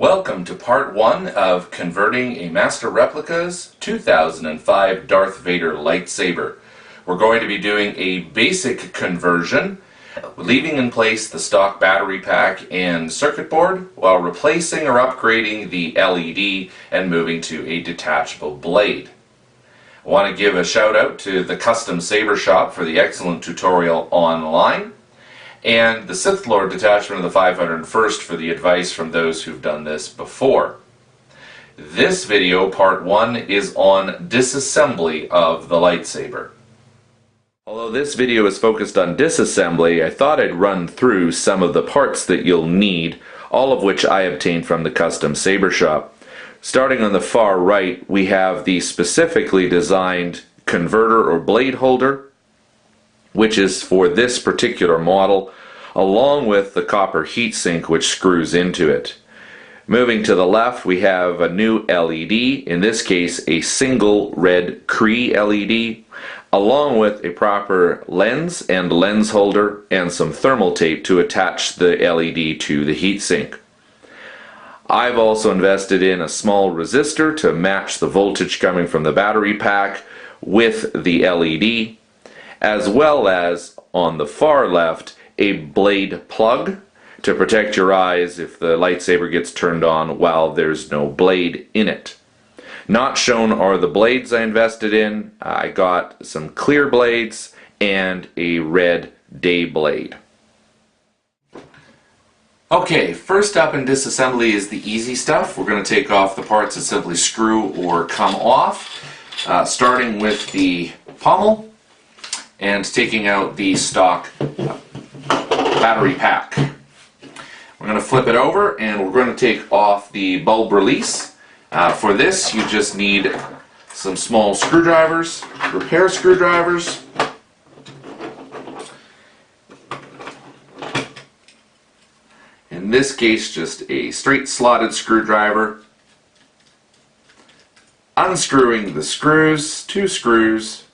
Welcome to part 1 of converting a Master Replicas 2005 Darth Vader lightsaber. We're going to be doing a basic conversion, leaving in place the stock battery pack and circuit board while replacing or upgrading the LED and moving to a detachable blade. I want to give a shout out to the Custom Saber shop for the excellent tutorial online, and the Sith Lord detachment of the 501st for the advice from those who've done this before. This video, part 1, is on disassembly of the lightsaber. Although this video is focused on disassembly, I thought I'd run through some of the parts that you'll need, all of which I obtained from the Custom Saber shop. Starting on the far right, we have the specifically designed converter or blade holder, which is for this particular model, along with the copper heatsink which screws into it. Moving to the left, we have a new LED, in this case a single red Cree LED, along with a proper lens and lens holder and some thermal tape to attach the LED to the heatsink. I've also invested in a small resistor to match the voltage coming from the battery pack with the LED, as well as, on the far left, a blade plug to protect your eyes if the lightsaber gets turned on while there's no blade in it. Not shown are the blades I invested in. I got some clear blades and a red day blade. Okay, first up in disassembly is the easy stuff. We're going to take off the parts that simply screw or come off, starting with the pommel and taking out the stock battery pack. We're going to flip it over and we're going to take off the bulb release. For this you just need some small screwdrivers, repair screwdrivers. In this case, just a straight slotted screwdriver. Unscrewing the screws, 2 screws,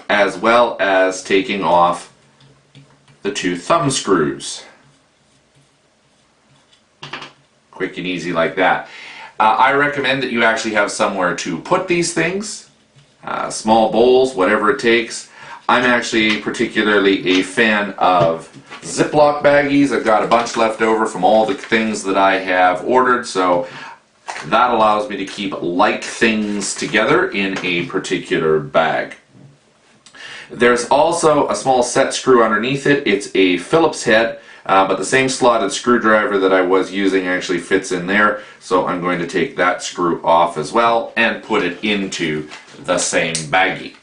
as well as taking off the 2 thumb screws. Quick and easy like that. I recommend that you actually have somewhere to put these things, small bowls, whatever it takes. I'm actually particularly a fan of Ziploc baggies. I've got a bunch left over from all the things that I have ordered, so that allows me to keep like things together in a particular bag. There's also a small set screw underneath it. It's a Phillips head, but the same slotted screwdriver that I was using actually fits in there, so I'm going to take that screw off as well and put it into the same baggie.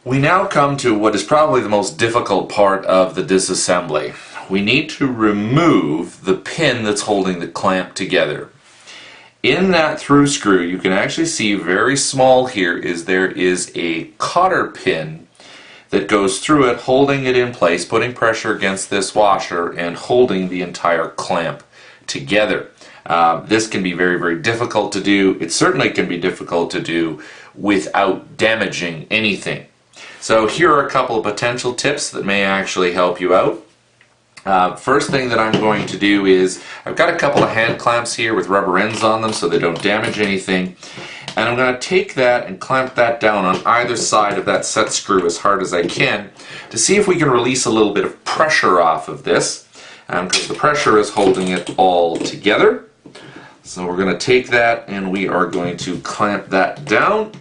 We now come to what is probably the most difficult part of the disassembly. We need to remove the pin that's holding the clamp together. In that through screw, you can actually see very small here there is a cotter pin that goes through it, holding it in place, putting pressure against this washer and holding the entire clamp together. This can be very, very difficult to do. It certainly can be difficult to do without damaging anything. So here are a couple of potential tips that may actually help you out. First thing that I'm going to do is, I've got a couple of hand clamps here with rubber ends on them so they don't damage anything. And I'm going to take that and clamp that down on either side of that set screw as hard as I can to see if we can release a little bit of pressure off of this, because the pressure is holding it all together. So we're going to take that and we are going to clamp that down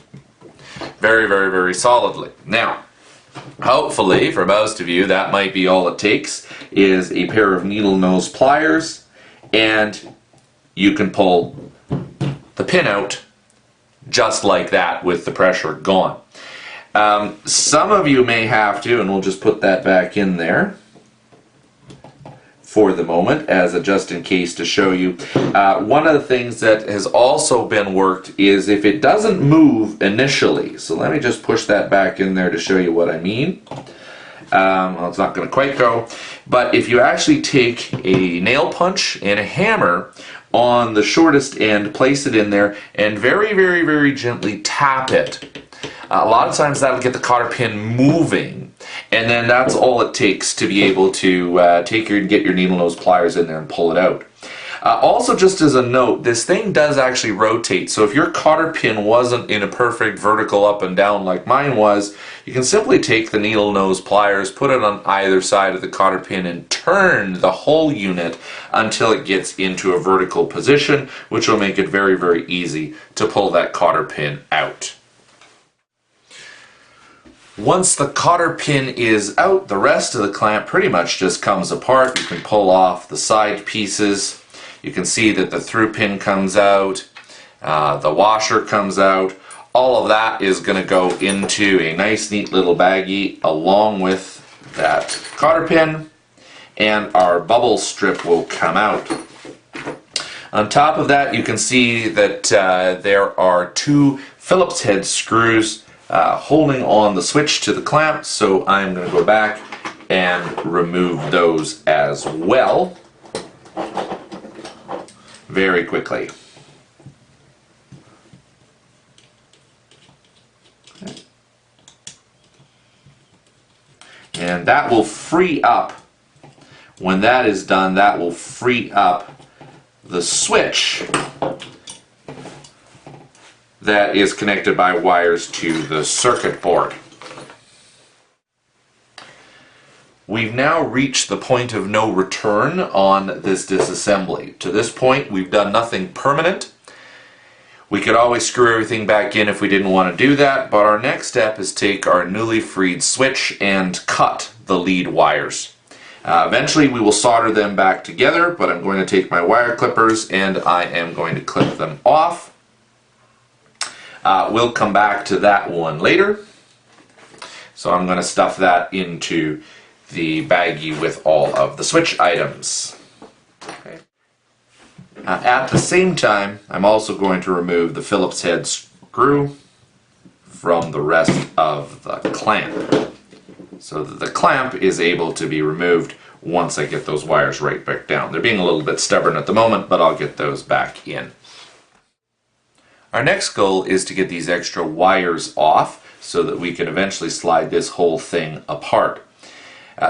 very, very, very solidly. Now, hopefully, for most of you, that might be all it takes, is a pair of needle nose pliers, and you can pull the pin out just like that with the pressure gone. Some of you may have to, and we'll just put that back in there for the moment as a just in case to show you. One of the things that has also been worked is if it doesn't move initially, so let me just push that back in there to show you what I mean. Well, it's not going to quite go, but if you actually take a nail punch and a hammer on the shortest end, place it in there, and very, very, very gently tap it, A lot of times that'll get the cotter pin moving, and then that's all it takes to be able to get your needle nose pliers in there and pull it out. Also, just as a note, this thing does actually rotate, so if your cotter pin wasn't in a perfect vertical up and down like mine was, you can simply take the needle nose pliers, put it on either side of the cotter pin, and turn the whole unit until it gets into a vertical position, which will make it very, very easy to pull that cotter pin out. Once the cotter pin is out, the rest of the clamp pretty much just comes apart. You can pull off the side pieces. You can see that the through pin comes out, the washer comes out. All of that is going to go into a nice neat little baggie along with that cotter pin, and our bubble strip will come out. On top of that, you can see that there are 2 Phillips head screws holding on the switch to the clamp, so I'm going to go back and remove those as well very quickly. Okay. And that will free up, when that is done, that will free up the switch that is connected by wires to the circuit board. We've now reached the point of no return on this disassembly. To this point, we've done nothing permanent. We could always screw everything back in if we didn't want to do that, but our next step is take our newly freed switch and cut the lead wires. Eventually we will solder them back together, but I'm going to take my wire clippers and I am going to clip them off. We'll come back to that one later. So I'm going to stuff that into the baggie with all of the switch items. Okay. At the same time, I'm also going to remove the Phillips head screw from the rest of the clamp, so that the clamp is able to be removed once I get those wires right back down. They're being a little bit stubborn at the moment, but I'll get those back in. Our next goal is to get these extra wires off so that we can eventually slide this whole thing apart.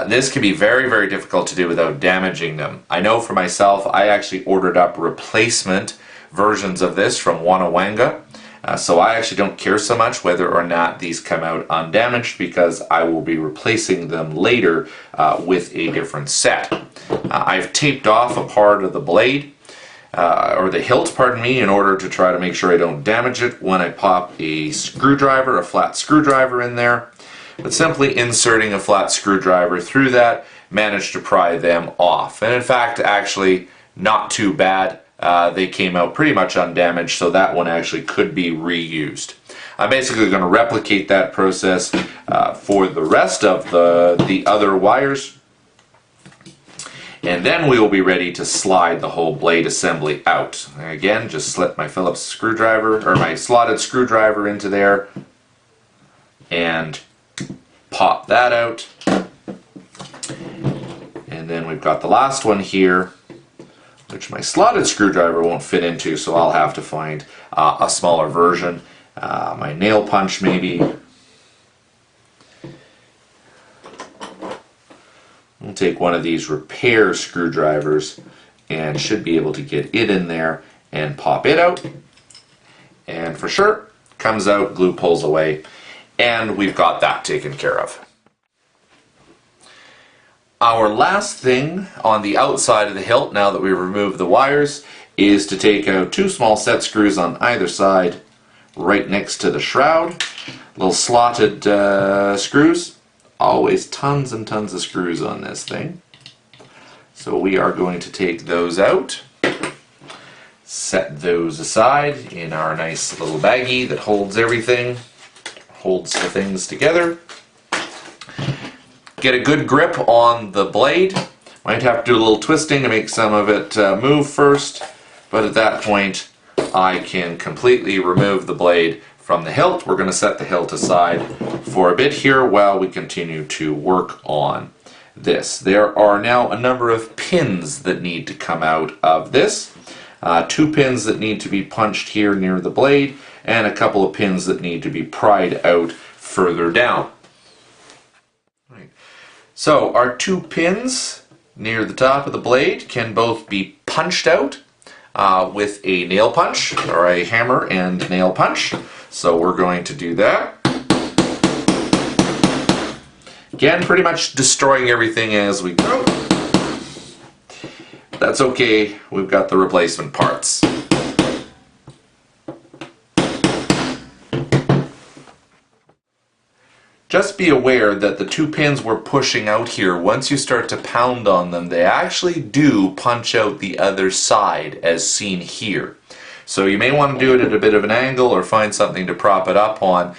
This can be very, very difficult to do without damaging them. I know for myself, I actually ordered up replacement versions of this from Wanawanga, so I actually don't care so much whether or not these come out undamaged, because I will be replacing them later with a different set. I've taped off a part of the blade, or the hilt, pardon me, in order to try to make sure I don't damage it when I pop a screwdriver, a flat screwdriver in there. But simply inserting a flat screwdriver through that managed to pry them off. And in fact, actually not too bad. They came out pretty much undamaged, so that one actually could be reused. I'm basically going to replicate that process for the rest of the other wires. And then we will be ready to slide the whole blade assembly out. Again, just slip my Phillips screwdriver, or my slotted screwdriver, into there and pop that out. And then we've got the last one here, which my slotted screwdriver won't fit into, so I'll have to find a smaller version. My nail punch maybe. We'll take one of these repair screwdrivers and should be able to get it in there and pop it out. And for sure, comes out, glue pulls away, and we've got that taken care of. Our last thing on the outside of the hilt, now that we've removed the wires, is to take out 2 small set screws on either side right next to the shroud. Little slotted screws. Always tons and tons of screws on this thing. So we are going to take those out, set those aside in our nice little baggie that holds everything, holds the things together. Get a good grip on the blade. Might have to do a little twisting to make some of it move first, but at that point I can completely remove the blade from the hilt. We're going to set the hilt aside for a bit here while we continue to work on this. There are now a number of pins that need to come out of this. 2 pins that need to be punched here near the blade, and a couple of pins that need to be pried out further down. Right. So our 2 pins near the top of the blade can both be punched out with a nail punch, or a hammer and nail punch. So we're going to do that. Again, pretty much destroying everything as we go. That's okay, we've got the replacement parts. Just be aware that the 2 pins we're pushing out here, once you start to pound on them, they actually do punch out the other side, as seen here. So you may want to do it at a bit of an angle, or find something to prop it up on,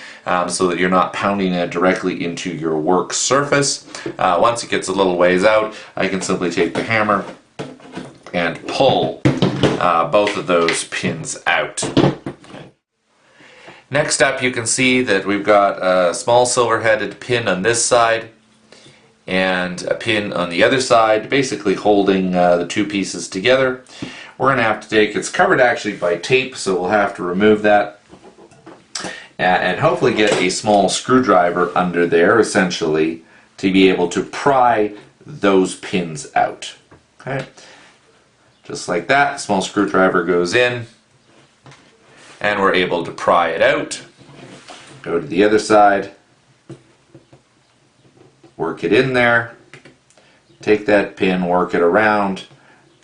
so that you're not pounding it directly into your work surface. Once it gets a little ways out, I can simply take the hammer and pull both of those pins out. Next up, you can see that we've got a small silver-headed pin on this side and a pin on the other side, basically holding the 2 pieces together. We're going to have to take, it's covered actually by tape, so we'll have to remove that and hopefully get a small screwdriver under there, essentially, to be able to pry those pins out. Okay, just like that, small screwdriver goes in, and we're able to pry it out. Go to the other side, work it in there, take that pin, work it around,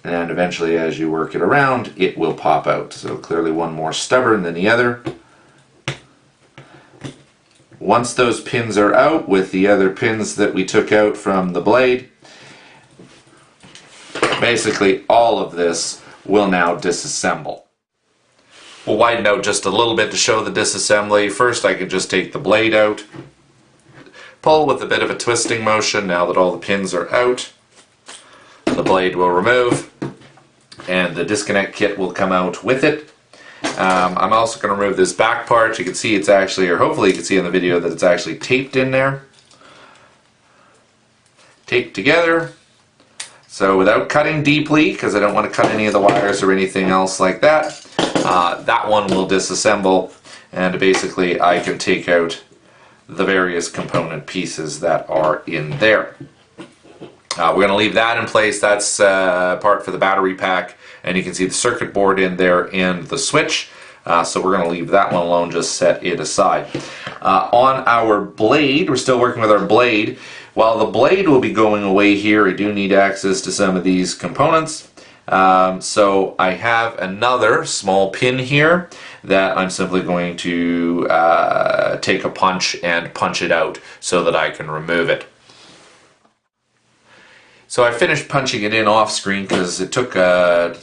and eventually as you work it around, it will pop out. So clearly one more stubborn than the other. Once those pins are out with the other pins that we took out from the blade, basically all of this will now disassemble. We'll widen out just a little bit to show the disassembly. First, I can just take the blade out, pull with a bit of a twisting motion. Now that all the pins are out, the blade will remove, and the disconnect kit will come out with it. I'm also going to remove this back part. You can see it's actually, or hopefully you can see in the video, that it's actually taped in there. Taped together. So without cutting deeply, because I don't want to cut any of the wires or anything else like that, that one will disassemble, and basically I can take out the various component pieces that are in there. We're going to leave that in place. That's part for the battery pack, and you can see the circuit board in there and the switch. So we're going to leave that one alone, just set it aside. On our blade, we're still working with our blade. While the blade will be going away here, I do need access to some of these components. So I have another small pin here that I'm simply going to take a punch and punch it out so that I can remove it. So I finished punching it in off screen because it took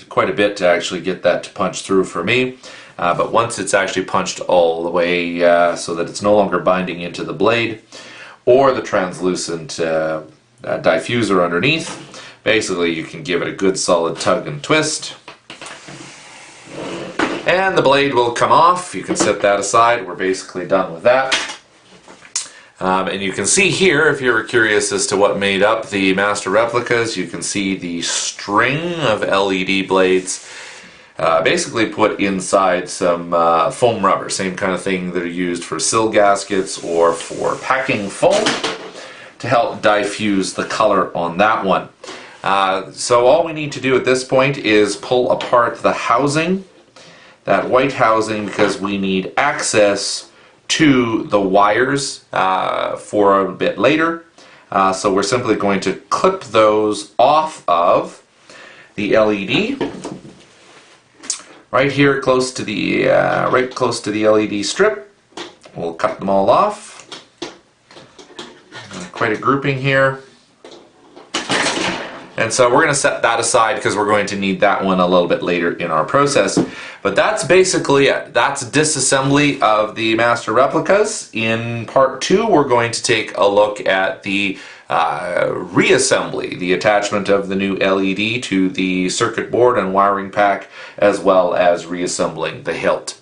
quite a bit to actually get that to punch through for me. But once it's actually punched all the way so that it's no longer binding into the blade or the translucent diffuser underneath, basically you can give it a good solid tug and twist, and the blade will come off. You can set that aside. We're basically done with that. And you can see here, if you're curious as to what made up the Master Replicas, you can see the string of LED blades basically put inside some foam rubber, same kind of thing that are used for sill gaskets or for packing foam, to help diffuse the color on that one. So all we need to do at this point is pull apart the housing, that white housing, because we need access to the wires for a bit later. So we're simply going to clip those off of the LED right here, close to the LED strip. We'll cut them all off. Quite a grouping here. And so we're going to set that aside because we're going to need that one a little bit later in our process. But that's basically it. That's disassembly of the Master Replicas. In part 2, we're going to take a look at the reassembly, the attachment of the new LED to the circuit board and wiring pack, as well as reassembling the hilt.